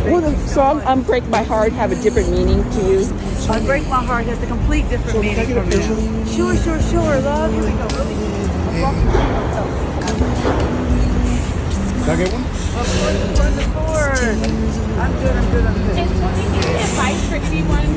Will the song Break My Heart have a different meaning to you? Break My Heart has a complete different meaning for me. Sure, love. Here we go. Can I get one? Of course. I'm good. And so we give advice for anyone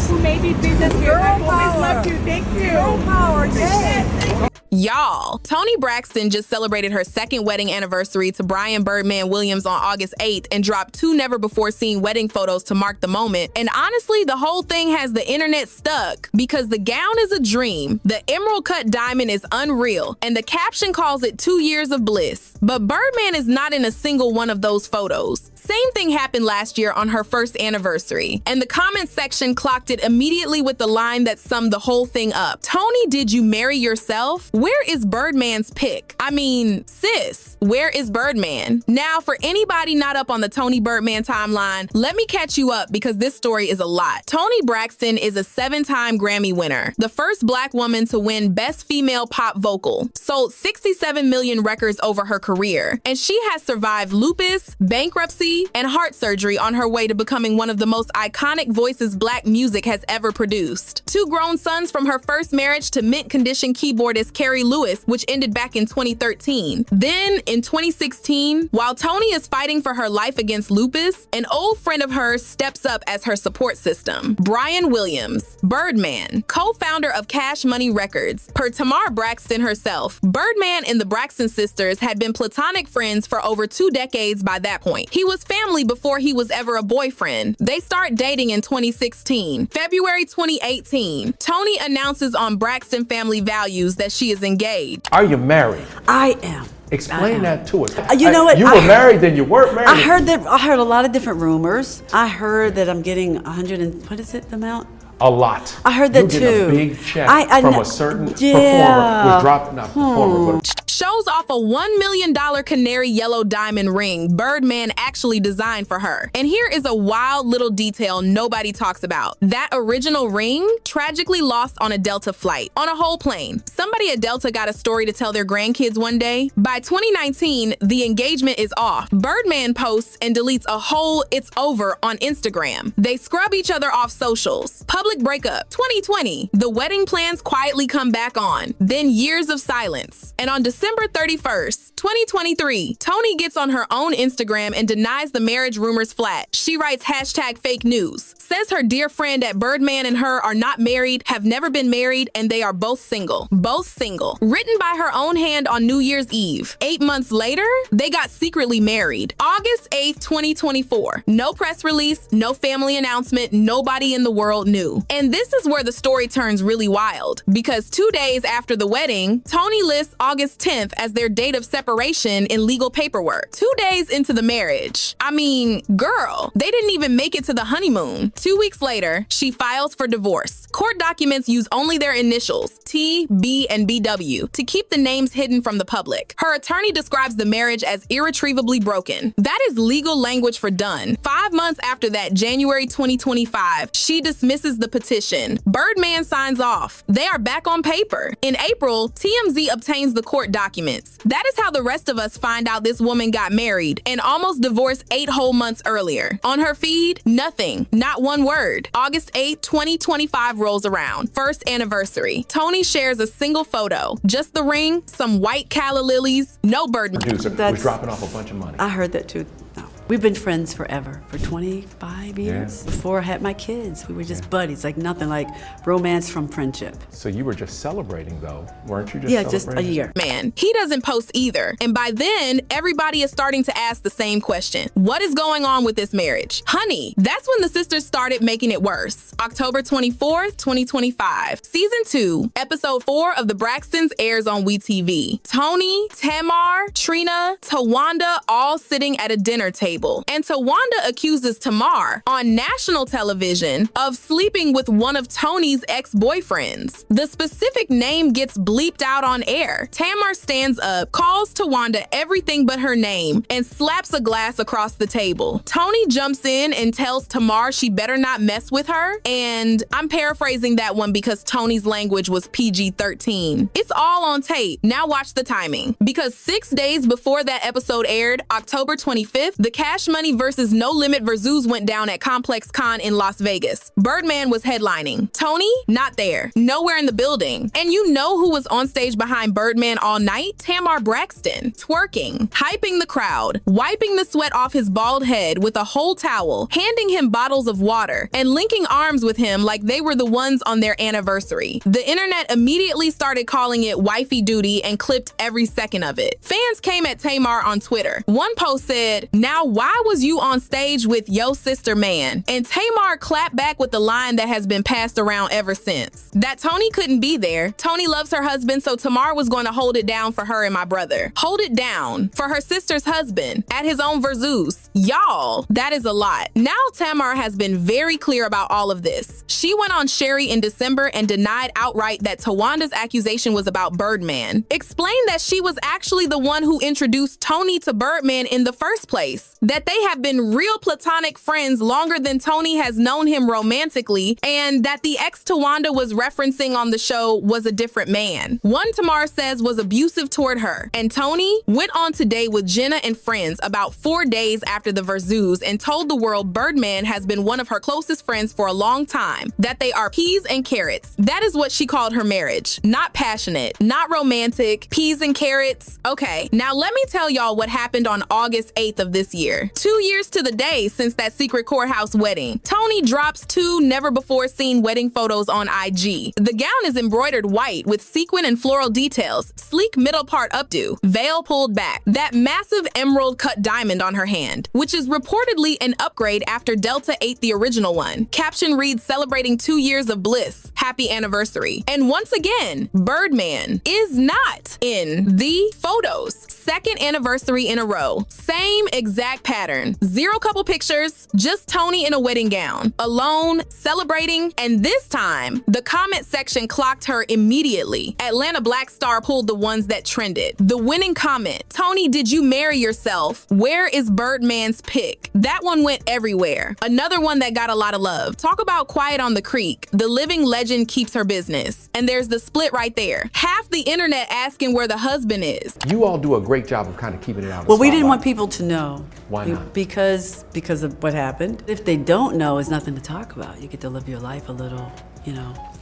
who may be business. Girl always power. love you. Thank you. Girl power, yes. Y'all, Toni Braxton just celebrated her second wedding anniversary to Bryan Birdman Williams on August 8th and dropped 2 never-before-seen wedding photos to mark the moment. And honestly, the whole thing has the internet stuck because the gown is a dream, the emerald cut diamond is unreal, and the caption calls it 2 years of bliss. But Birdman is not in a single one of those photos. Same thing happened last year on her first anniversary, and the comment section clocked it immediately with the line that summed the whole thing up. Toni, did you marry yourself? Where is Birdman's pic? I mean, sis, where is Birdman? Now, for anybody not up on the Toni Birdman timeline, let me catch you up because this story is a lot. Toni Braxton is a 7-time Grammy winner, the first Black woman to win Best Female Pop Vocal, sold 67 million records over her career, and she has survived lupus, bankruptcy, and heart surgery on her way to becoming one of the most iconic voices Black music has ever produced. 2 grown sons from her first marriage to mint condition keyboardist Carrie Lewis, which ended back in 2013. Then, in 2016, while Toni is fighting for her life against lupus, an old friend of hers steps up as her support system. Bryan Williams, Birdman, co-founder of Cash Money Records. Per Tamar Braxton herself, Birdman and the Braxton sisters had been platonic friends for over 2 decades by that point. He was family before he was ever a boyfriend. They start dating in 2016. February 2018, Toni announces on Braxton Family Values that she is engaged. Are you married? I am. Explain that to us. You know what? You were married, then you weren't married. I heard a lot of different rumors. I heard that I'm getting 100 and what is it, the amount? A lot. I heard that you too. Get a big check from a certain performer. Was dropped, not performer, but shows off a $1 million canary yellow diamond ring Birdman actually designed for her. And here is a wild little detail nobody talks about. That original ring tragically lost on a Delta flight, on a whole plane. Somebody at Delta got a story to tell their grandkids one day. By 2019, the engagement is off. Birdman posts and deletes a whole "it's over" on Instagram. They scrub each other off socials. Public breakup, 2020. The wedding plans quietly come back on. Then years of silence. And on December 31st, 2023, Toni gets on her own Instagram and denies the marriage rumors flat. She writes #fake news, says her dear friend at Birdman and her are not married, have never been married, and they are both single. Both single. Written by her own hand on New Year's Eve. 8 months later, they got secretly married. August 8th, 2024. No press release, no family announcement, nobody in the world knew. And this is where the story turns really wild, because 2 days after the wedding, Toni lists August 10th as their date of separation in legal paperwork. 2 days into the marriage. I mean, girl, they didn't even make it to the honeymoon. 2 weeks later, she files for divorce. Court documents use only their initials, T, B, and BW, to keep the names hidden from the public. Her attorney describes the marriage as irretrievably broken. That is legal language for done. 5 months after that, January 2025, she dismisses the petition. Birdman signs off. They are back on paper. In April, TMZ obtains the court documents. That is how the rest of us find out this woman got married and almost divorced 8 whole months earlier. On her feed, nothing, not one word. August 8, 2025 rolls around. First anniversary. Toni shares a single photo. Just the ring, some white calla lilies, no Birdman. Producer was dropping off a bunch of money. I heard that too. No. We've been friends forever, for 25 years. Yeah. Before I had my kids, we were just buddies, like nothing like romance from friendship. So you were just celebrating though, weren't you? Just a year. Man, he doesn't post either. And by then, everybody is starting to ask the same question. What is going on with this marriage? Honey, that's when the sisters started making it worse. October 24th, 2025. Season 2, episode 4 of The Braxtons airs on WeTV. Toni, Tamar, Trina, Towanda all sitting at a dinner table. And Towanda accuses Tamar on national television of sleeping with one of Toni's ex-boyfriends. The specific name gets bleeped out on air. Tamar stands up, calls Towanda everything but her name, and slaps a glass across the table. Toni jumps in and tells Tamar she better not mess with her, and I'm paraphrasing that one because Toni's language was PG-13. It's all on tape. Now watch the timing. Because 6 days before that episode aired, October 25th, the Cash Money versus No Limit Verzuz went down at ComplexCon in Las Vegas. Birdman was headlining. Toni, not there. Nowhere in the building. And you know who was on stage behind Birdman all night? Tamar Braxton. Twerking. Hyping the crowd. Wiping the sweat off his bald head with a whole towel. Handing him bottles of water. And linking arms with him like they were the ones on their anniversary. The internet immediately started calling it wifey duty and clipped every second of it. Fans came at Tamar on Twitter. One post said, "Now why was you on stage with yo sister man?" And Tamar clapped back with the line that has been passed around ever since. That Toni couldn't be there. Toni loves her husband, so Tamar was going to hold it down for her and my brother. Hold it down for her sister's husband at his own Verzuz. Y'all, that is a lot. Now Tamar has been very clear about all of this. She went on Sherri in December and denied outright that Towanda's accusation was about Birdman. Explained that she was actually the one who introduced Toni to Birdman in the first place. That they have been real platonic friends longer than Toni has known him romantically, and that the ex Towanda was referencing on the show was a different man. One Tamar says was abusive toward her. And Toni went on to date with Jenna and friends about 4 days after the Verzuz and told the world Birdman has been one of her closest friends for a long time, that they are peas and carrots. That is what she called her marriage. Not passionate, not romantic, peas and carrots. Okay, now let me tell y'all what happened on August 8th of this year. 2 years to the day since that secret courthouse wedding. Toni drops 2 never-before-seen wedding photos on IG. The gown is embroidered white with sequin and floral details, sleek middle part updo, veil pulled back, that massive emerald-cut diamond on her hand, which is reportedly an upgrade after Delta ate the original one. Caption reads, "Celebrating 2 years of bliss. Happy anniversary." And once again, Birdman is not in the photos. Second anniversary in a row. Same exact pattern. 0 couple pictures, just Toni in a wedding gown, alone, celebrating, and this time, the comment section clocked her immediately. Atlanta Black Star pulled the ones that trended. The winning comment, "Toni, did you marry yourself? Where is Birdman's pic?" That one went everywhere. Another one that got a lot of love. Talk about quiet on the creek. The living legend keeps her business. And there's the split right there. Half the internet asking where the husband is. You all do a great job of kind of keeping it out of the Well, we didn't spotlight. want people to know. Why not? Because of what happened. If they don't know, it's nothing to talk about. You get to live your life a little,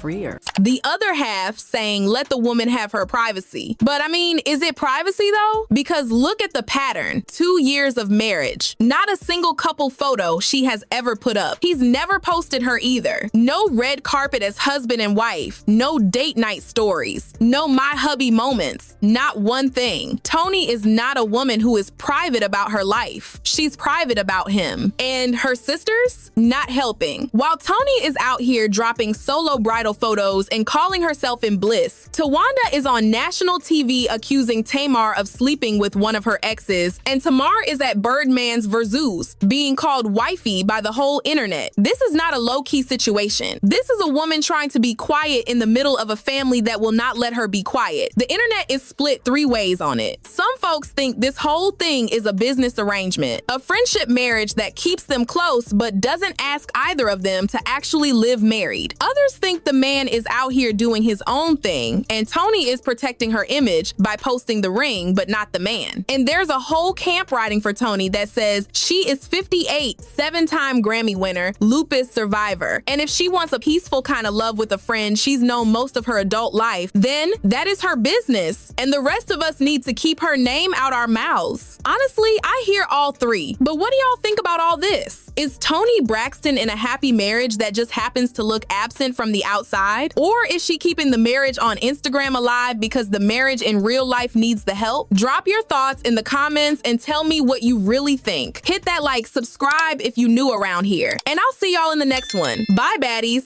freer. The other half saying, let the woman have her privacy. But I mean, is it privacy though? Because look at the pattern. 2 years of marriage. Not a single couple photo she has ever put up. He's never posted her either. No red carpet as husband and wife. No date night stories. No my hubby moments. Not one thing. Toni is not a woman who is private about her life. She's private about him. And her sisters? Not helping. While Toni is out here dropping solo bridal photos and calling herself in bliss, Towanda is on national TV accusing Tamar of sleeping with one of her exes, and Tamar is at Birdman's Verzuz, being called wifey by the whole internet. This is not a low-key situation. This is a woman trying to be quiet in the middle of a family that will not let her be quiet. The internet is split 3 ways on it. Some folks think this whole thing is a business arrangement, a friendship marriage that keeps them close but doesn't ask either of them to actually live married. Others think the man is out here doing his own thing, and Toni is protecting her image by posting the ring, but not the man. And there's a whole camp writing for Toni that says she is 58, 7-time Grammy winner, lupus survivor. And if she wants a peaceful kind of love with a friend she's known most of her adult life, then that is her business. And the rest of us need to keep her name out our mouths. Honestly, I hear all 3. But what do y'all think about all this? Is Toni Braxton in a happy marriage that just happens to look absent from the outside? Or is she keeping the marriage on Instagram alive because the marriage in real life needs the help? Drop your thoughts in the comments and tell me what you really think. Hit that like, subscribe if you new around here. And I'll see y'all in the next one. Bye, baddies.